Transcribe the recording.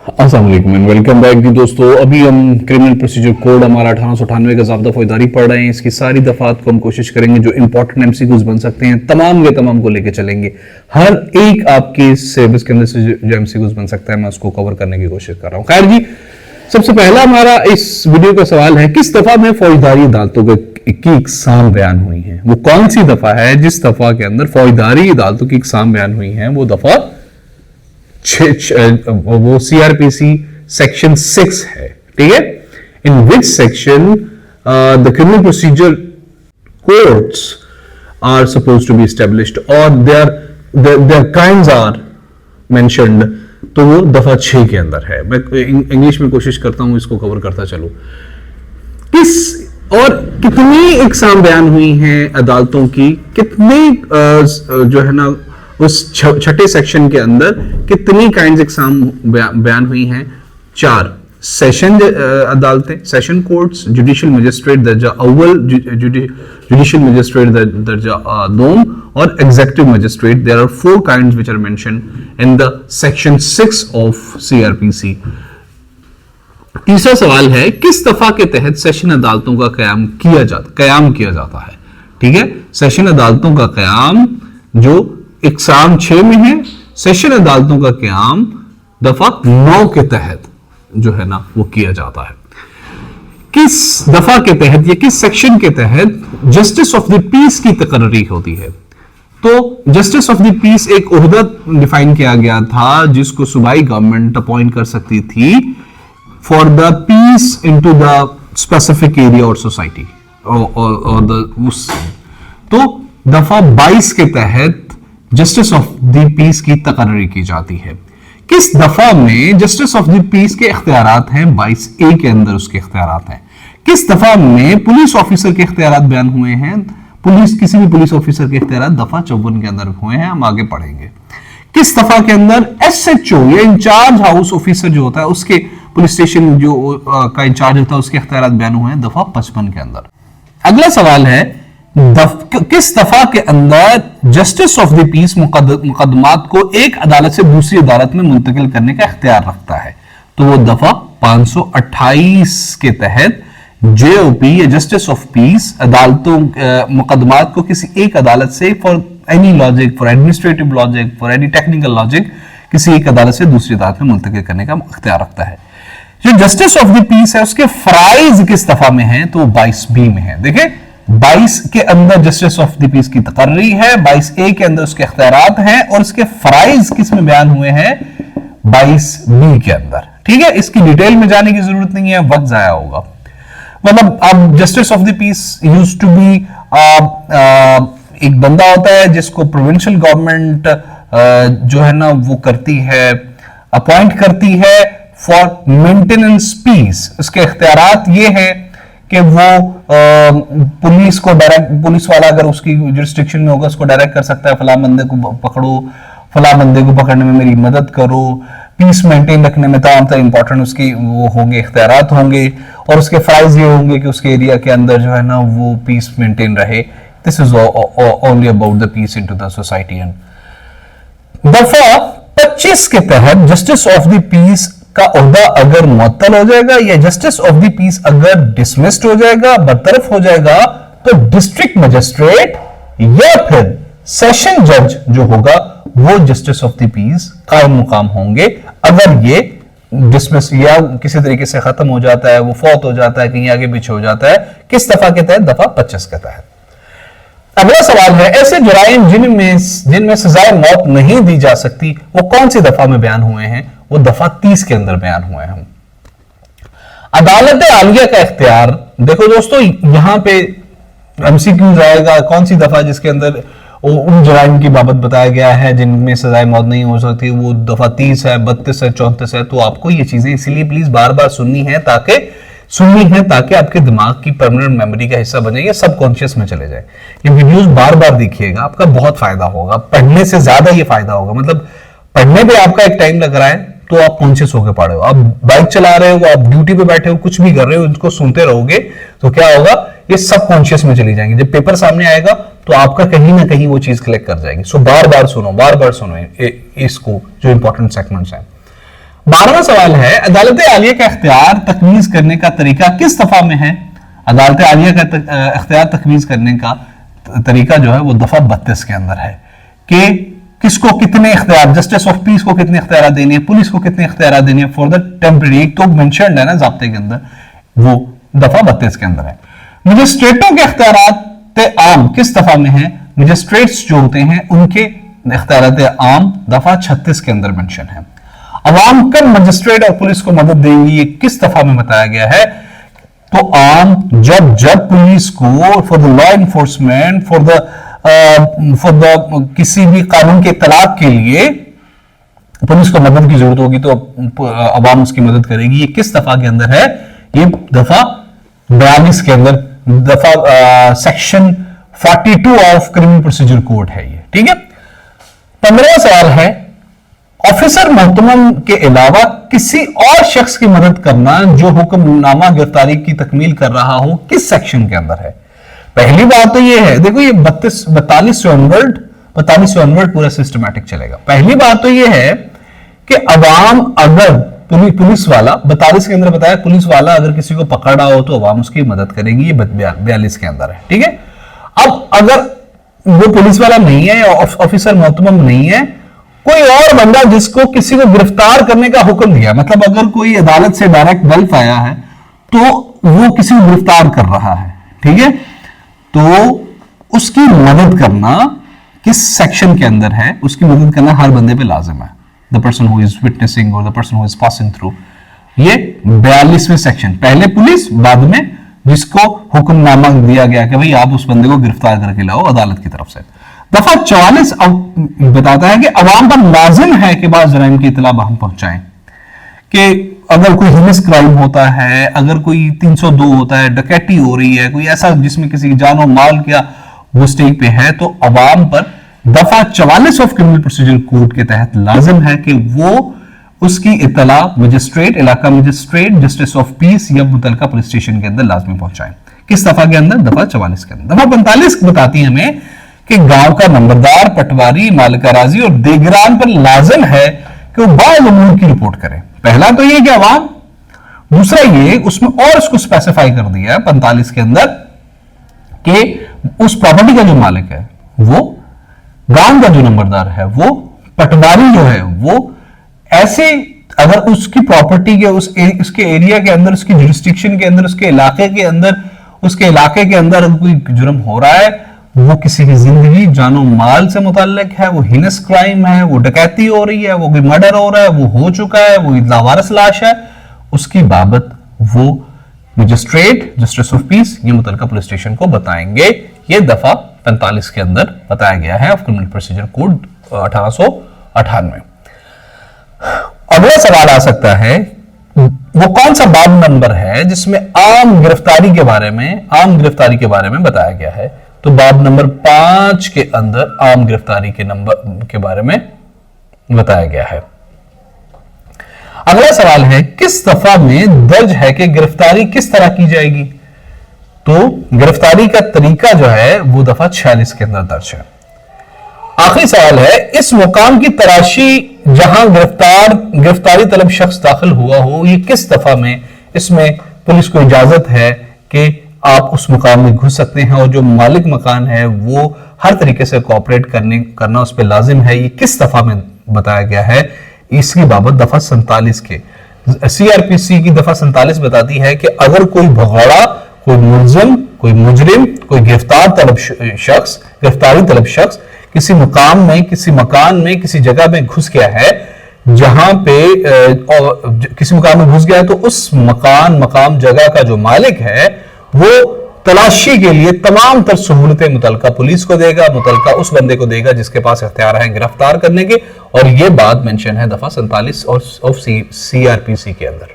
अस्सलाम वालेकुम and welcome back जी दोस्तों। अभी हम क्रिमिनल प्रोसीजर कोड हमारा 1898 का ज़ाब्ता फौजदारी पढ़ रहे हैं। इसकी सारी दफात को हम कोशिश करेंगे जो इंपॉर्टेंट एमसीक्यूज बन सकते हैं तमाम के तमाम को लेके चलेंगे। हर एक आपके सिलेबस के अंदर से जो एमसीक्यूज बन सकता है मैं उसको कवर करने की कोशिश कर रहा हूँ। खैर जी, सबसे पहला हमारा इस वीडियो का सवाल है, किस दफा में फौजदारी अदालतों की इकसाम बयान हुई है? वो कौन सी दफा है जिस दफा के अंदर फौजदारी अदालतों की इकसाम बयान हुई है? वो दफा वो सीआरपीसी सेक्शन 6 है। ठीक है, in which section the criminal procedure courts are supposed to be established और देयर क्राइम्स आर मेंशन्ड। तो वो दफा 6 के अंदर है। मैं इंग्लिश में कोशिश करता हूं इसको कवर करता चलो। किस और कितनी इकसाम बयान हुई हैं अदालतों की, कितनी जो है ना उस छठे सेक्शन के अंदर कितनी काइंड्स एग्जाम बयान हुई हैं? 4 सेशन अदालतें, सेशन कोर्ट्स, जुडिशियल मजिस्ट्रेट दर्जा अव्वल, जुडिशियल मजिस्ट्रेट दर्जा दोम और executive magistrate. There are 4 kinds which are mentioned in the section 6 of CrPC. तीसरा सवाल है, किस दफा के तहत सेशन अदालतों का कयाम किया जाता है? ठीक है, सेशन अदालतों का कयाम जो इकसाम 6 में है, सेशन अदालतों का कयाम दफा 9 के तहत जो है ना वो किया जाता है। किस दफा के तहत या किस सेक्शन के तहत जस्टिस ऑफ द पीस की तकर्री होती है? तो जस्टिस ऑफ द पीस एक ओहदा डिफाइन किया गया था जिसको सूबाई गवर्नमेंट अपॉइंट कर सकती थी for the peace into the specific area और सोसाइटी तो दफा 22 के तहत जस्टिस ऑफ द पीस की तकर्री की जाती है। किस दफा में जस्टिस ऑफ द पीस के इख्तियारात हैं? 22A के अंदर उसके इख्तियारात हैं। किस दफा में पुलिस ऑफिसर के इख्तियारात बयान हुए हैं? किसी भी पुलिस ऑफिसर के इख्तियारात दफा 54 के अंदर हुए हैं, हम आगे पढ़ेंगे। किस दफा के अंदर एसएचओ या इंचार्ज हाउस ऑफिसर जो होता है उसके पुलिस स्टेशन जो का इंचार्ज होता है उसके इख्तियारात बयान हुए हैं? दफा 55 के अंदर। अगला सवाल है, किस दफा के अंदर जस्टिस ऑफ द पीस मुकदमात को एक अदालत से दूसरी अदालत में मुंतकिल करने का इख्तियार रखता है? तो वो दफा 528 के तहत जेओपी या जस्टिस ऑफ पीस अदालतों मुकदमात को किसी एक अदालत से for any logic, for administrative logic, for any technical logic किसी एक अदालत से दूसरी अदालत में मुंतकिल करने का इख्तियार रखता है। जो जस्टिस ऑफ द पीस है उसके फराइज किस दफा में है? तो 22B में है। देखिए, 22 के अंदर जस्टिस ऑफ द पीस की तकर्री है, 22A के अंदर उसके इख्तियारात हैं और उसके फराइज किस में बयान हुए हैं? 22B के अंदर। ठीक है, इसकी डिटेल में जाने की जरूरत नहीं है, वक्त जाया होगा। मतलब अब justice of the peace used to be एक बंदा होता है जिसको प्रोविंशियल गवर्नमेंट जो है ना वो करती है, अपॉइंट करती है फॉर मेंटेनेंस पीस। उसके इख्तियारात ये है कि वो पुलिस को डायरेक्ट, पुलिस वाला अगर उसकी जुरिस्डिक्शन में होगा उसको डायरेक्ट कर सकता है, फला बंदे को पकड़ो, फला बंदे को पकड़ने में मेरी मदद करो, पीस मेंटेन रखने में तमाम तरह इंपॉर्टेंट उसकी वो होंगे, इख्तियारात होंगे और उसके फाइज ये होंगे कि उसके एरिया के अंदर जो है ना वो पीस मेंटेन रहे। This is only about the peace into the society. And दफा 25 के तहत जस्टिस ऑफ द पीस का ओहदा अगर मुअत्तल हो जाएगा या जस्टिस ऑफ द पीस अगर डिसमिस्ड हो जाएगा, बरतरफ हो जाएगा, तो डिस्ट्रिक्ट मजिस्ट्रेट या फिर सेशन जज जो होगा वो जस्टिस ऑफ द पीस कायम मुकाम होंगे। अगर ये डिसमिस या किसी तरीके से खत्म हो जाता है, वो फौत हो जाता है, कहीं आगे पीछे हो जाता है, किस दफा के तहत? दफा 25 के तहत। अगला सवाल है, ऐसे जुराइम जिनमें सजाए मौत नहीं दी जा सकती वो कौन सी दफा में बयान हुए हैं? वो दफा 30 के अंदर बयान हुए हैं। अदालत आलिया का इख्तियार, देखो दोस्तों यहां पे एमसीक्यूज आएगा, कौन सी दफा जिसके अंदर उन जुराइम की बाबत बताया गया है जिनमें सजाए मौत नहीं हो सकती, वो दफा 30 है, 32 है, 34 है। तो आपको ये चीजें इसीलिए प्लीज बार बार सुननी है ताकि आपके दिमाग की परमानेंट मेमोरी का हिस्सा बने या सबकॉन्शियस में चले जाए। ये वीडियोस बार बार देखिएगा, आपका बहुत फायदा होगा, पढ़ने से ज्यादा ये फायदा होगा। मतलब पढ़ने पे आपका एक टाइम लग रहा है तो आप कॉन्शियस होकर पढ़ रहे हो, आप बाइक चला रहे हो, आप ड्यूटी पे बैठे हो, कुछ भी कर रहे हो, इसको सुनते रहोगे तो क्या होगा, ये सब कॉन्शियस में चली जाएंगी। जब पेपर सामने आएगा तो आपका कहीं ना कहीं वो चीज क्लिक कर जाएगी। सो बार बार सुनो इसको, जो इंपॉर्टेंट सेगमेंट्स हैं। 12वां सवाल है, अदालत आलिया का इख्तियार तकमीज करने का तरीका किस दफा में है? अदालत आलिया का इख्तियार तकमीज करने का तरीका जो है वो दफा 32 के अंदर है कि किसको कितने इख्तियार, जस्टिस ऑफ पीस को कितने इख्तियार देने हैं, पुलिस को कितने इख्तियार देने हैं फॉर द टेम्परेरी, एक तो मेंशन्ड है ना ज़ाब्ते के अंदर, वो दफा 32 के अंदर है। मजिस्ट्रेटों के इख्तियारात आम किस दफा में है? मजिस्ट्रेट्स जो होते हैं उनके इख्तियारात आम दफा 36 के अंदर मेंशन है। अवाम कब मजिस्ट्रेट और पुलिस को मदद देंगी, ये किस दफा में बताया गया है? तो आम जब पुलिस को for the law enforcement, for the किसी भी कानून के इत्तलाक के लिए पुलिस को मदद की जरूरत होगी तो अवाम उसकी मदद करेगी। ये किस दफा के अंदर है? ये दफा 42 के अंदर, दफा section 42 of criminal procedure code है ये, ठीक है। 15वां सवाल है, ऑफिसर मोहतमम के अलावा किसी और शख्स की मदद करना जो हुक्मनामा गिरफ्तारी की तकमील कर रहा हो किस सेक्शन के अंदर है? पहली बात तो यह है, देखो ये 42 से ऑनवर्ड पूरा सिस्टमैटिक चलेगा। पहली बात तो यह है कि अवाम अगर पुलिस वाला 42 के अंदर बताया, पुलिस वाला अगर किसी को पकड़ रहा हो तो अवाम उसकी मदद करेगी, ये 42 के अंदर है, ठीक है। अब अगर वो पुलिस वाला नहीं है, ऑफिसर मोहतमम नहीं है, कोई और बंदा जिसको किसी को गिरफ्तार करने का हुक्म दिया, मतलब अगर कोई अदालत से डायरेक्ट गल्फ आया है तो वो किसी को गिरफ्तार कर रहा है, ठीक है, तो उसकी मदद करना किस सेक्शन के अंदर है? उसकी मदद करना हर बंदे पे लाजिम है। The person who is witnessing और the person who is passing through, ये 42वें सेक्शन, पहले पुलिस, बाद में जिसको हुक्मनामा दिया गया कि भाई आप उस बंदे को गिरफ्तार करके लाओ अदालत की तरफ से। दफा 44 बताता है कि अवाम पर लाजिम है कि बाज़ जराइम की इतला हम पहुंचाएं, कि अगर कोई हिनस क्राइम होता है, अगर कोई 302 होता है, डकैती हो रही है, कोई ऐसा जिसमें किसी की जान और माल क्या वो स्टेक पे है, तो अवाम पर दफा 44 ऑफ क्रिमिनल प्रोसीजर कोड के तहत लाजिम है कि वो उसकी इतला मजिस्ट्रेट, इलाका मजिस्ट्रेट, जस्टिस ऑफ पीस या मुतलका पुलिस स्टेशन के अंदर लाजमी पहुंचाएं। किस दफा के अंदर? दफा 44 के अंदर। दफा 45 बताती है हमें कि गांव का नंबरदार, पटवारी, मालिका राजी और देगरान पर लाजिम है कि वो बाल उमूर की रिपोर्ट करें। पहला तो ये कि अवाम, दूसरा ये उसमें और उसको स्पेसिफाई कर दिया है 45 के अंदर कि उस प्रॉपर्टी का जो मालिक है वो, गांव का जो नंबरदार है वो, पटवारी जो है वो, ऐसे अगर उसकी प्रॉपर्टी के उसके एरिया के अंदर, उसकी जुरिस्डिक्शन के अंदर, उसके इलाके के अंदर, उसके इलाके के अंदर कोई जुर्म हो रहा है, वो किसी की जिंदगी, जानो माल से मुताल्लिक है, वो हिनस क्राइम है, वो डकैती हो रही है, वो कोई मर्डर हो रहा है, वो हो चुका है, वो लावारिस लाश है, उसकी बाबत वो मजिस्ट्रेट, जस्टिस ऑफ पीस या मुतल्लिका पुलिस स्टेशन को बताएंगे। ये दफा 45 के अंदर बताया गया है ऑफ क्रिमिनल प्रोसीजर कोड 1898। अगला सवाल आ सकता है, वो कौन सा बाब नंबर है जिसमें आम गिरफ्तारी के बारे में बताया गया है? तो बाब नंबर 5 के अंदर आम गिरफ्तारी के नंबर के बारे में बताया गया है। अगला सवाल है, किस दफा में दर्ज है कि गिरफ्तारी किस तरह की जाएगी? तो गिरफ्तारी का तरीका जो है वो दफा 46 के अंदर दर्ज है। आखिरी सवाल है, इस मुकाम की तलाशी जहां गिरफ्तारी तलब शख्स दाखिल हुआ हो, ये किस दफा में इसमें पुलिस को इजाजत है कि आप उस मुकाम में घुस सकते हैं और जो मालिक मकान है वो हर तरीके से कोऑपरेट करना उस पर लाजिम है? ये किस दफा में बताया गया है? इसकी बाबत दफा 47 के सीआरपीसी की दफा 47 बताती है कि अगर कोई भगोड़ा, कोई मुलजिम, कोई मुजरिम, कोई गिरफ्तारी तलब शख्स किसी मुकाम में, किसी मकान में, किसी जगह में घुस गया है, जहां पे किसी मुकाम में घुस गया है, तो उस मकाम जगह का जो मालिक है वो तलाशी के लिए तमाम तर सहूलतें मुतलका पुलिस को देगा, मुतलका उस बंदे को देगा जिसके पास इख्तियार है गिरफ्तार करने के। और ये बात मेंशन है दफा 47 और सीआरपीसी के अंदर।